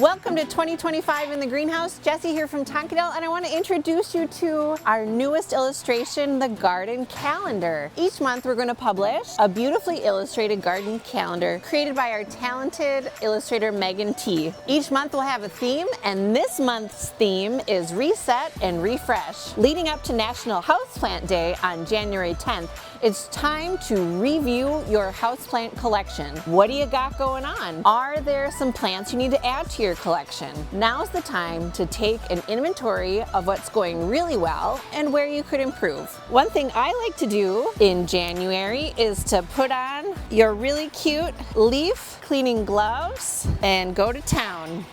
Welcome to 2025 in the greenhouse. Jessie here from Tonkadale, and I want to introduce you to our newest illustration, the garden calendar. Each month we're going to publish a beautifully illustrated garden calendar created by our talented illustrator Megan Tegeder. Each month we'll have a theme, and this month's theme is Reset and Refresh. Leading up to National Houseplant Day on January 10th, it's time to review your houseplant collection. What do you got going on? Are there some plants you need to add to your collection? Now's the time to take an inventory of what's going really well and where you could improve. One thing I like to do in January is to put on your really cute leaf cleaning gloves and go to town.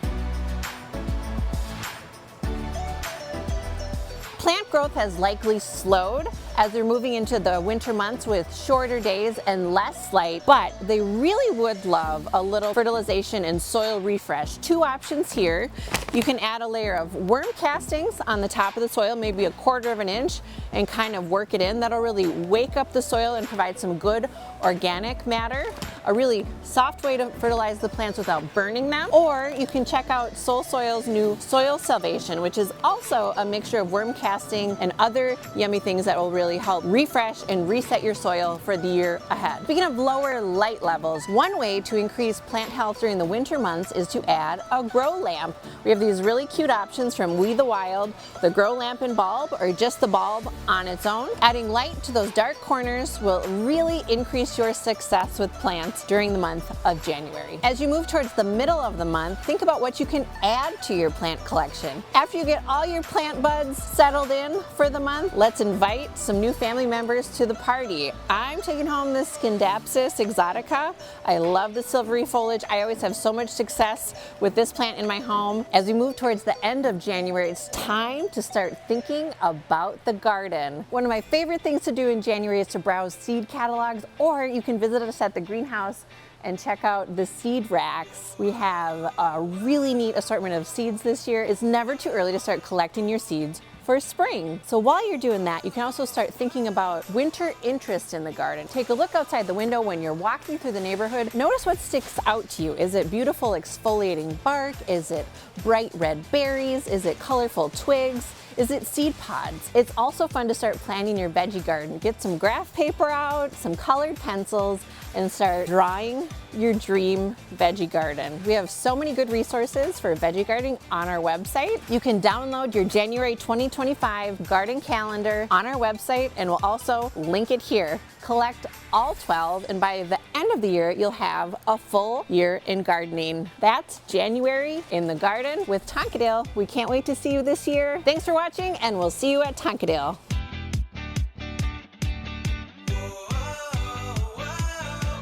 Plant growth has likely slowed as we're moving into the winter months with shorter days and less light, but they really would love a little fertilization and soil refresh. Two options here. You can add a layer of worm castings on the top of the soil, maybe 1/4 inch, and kind of work it in. That'll really wake up the soil and provide some good organic matter. A really soft way to fertilize the plants without burning them. Or you can check out Soul Soil's new Soil Salvation, which is also a mixture of worm casting and other yummy things that will really help refresh and reset your soil for the year ahead. Speaking of lower light levels, one way to increase plant health during the winter months is to add a grow lamp. We have these really cute options from We the Wild, the grow lamp and bulb, or just the bulb on its own. Adding light to those dark corners will really increase your success with plants during the month of January. As you move towards the middle of the month, think about what you can add to your plant collection. After you get all your plant buds settled in for the month, let's invite some new family members to the party. I'm taking home this Scindapsus exotica. I love the silvery foliage. I always have so much success with this plant in my home. As we move towards the end of January, it's time to start thinking about the garden. One of my favorite things to do in January is to browse seed catalogs, or you can visit us at the greenhouse and check out the seed racks. We have a really neat assortment of seeds this year. It's never too early to start collecting your seeds for spring. So while you're doing that, you can also start thinking about winter interest in the garden. Take a look outside the window when you're walking through the neighborhood. Notice what sticks out to you. Is it beautiful exfoliating bark? Is it bright red berries? Is it colorful twigs? Is it seed pods? It's also fun to start planning your veggie garden. Get some graph paper out, some colored pencils, and start drawing your dream veggie garden. We have so many good resources for veggie gardening on our website. You can download your January 2025 garden calendar on our website, and we'll also link it here. Collect all 12, and by the end of the year, you'll have a full year in gardening. That's January in the garden with Tonkadale. We can't wait to see you this year. Thanks for watching, and we'll see you at Tonkadale.